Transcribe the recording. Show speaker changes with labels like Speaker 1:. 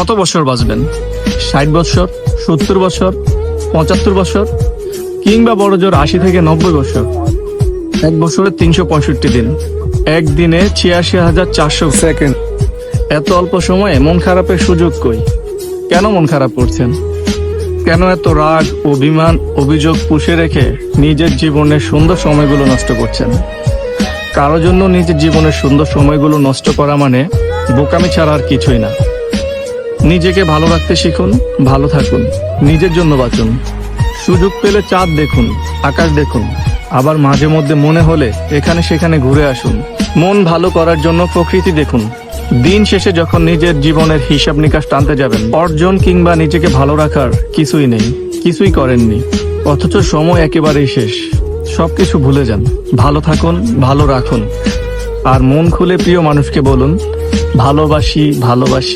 Speaker 1: কত বছর বাঁচবেন? 60 বছর, 70 বছর, 75 বছর, কিংবা বড় জোর 80 থেকে 90 বছর? এক বছরে 365 দিন, একদিনে 86,400 সেকেন্ড। এত অল্প সময়ে মন খারাপের সুযোগ কই? কেন মন খারাপ করছেন? কেন এত রাগ, অভিমান, অভিযোগ পুষে রেখে নিজের জীবনের সুন্দর সময়গুলো নষ্ট করছেন? কারো জন্য নিজের জীবনের সুন্দর সময়গুলো নষ্ট করা মানে বোকামি ছাড়া আর কিছুই না। নিজেকে ভালো রাখতে শিখুন, ভালো থাকুন, নিজের জন্য বাঁচুন। সুযোগ পেলে চাঁদ দেখুন, আকাশ দেখুন, আবার মাঝে মধ্যে মনে হলে এখানে সেখানে ঘুরে আসুন। মন ভালো করার জন্য প্রকৃতি দেখুন। দিন শেষে যখন নিজের জীবনের হিসাব নিকাশ টানতে যাবেন, অর্জন কিংবা নিজেকে ভালো রাখার কিছুই নেই, কিছুই করেননি, অথচ সময় একেবারেই শেষ। সবকিছু ভুলে যান, ভালো থাকুন, ভালো রাখুন, আর মন খুলে প্রিয় মানুষকে বলুন, ভালোবাসি, ভালোবাসি।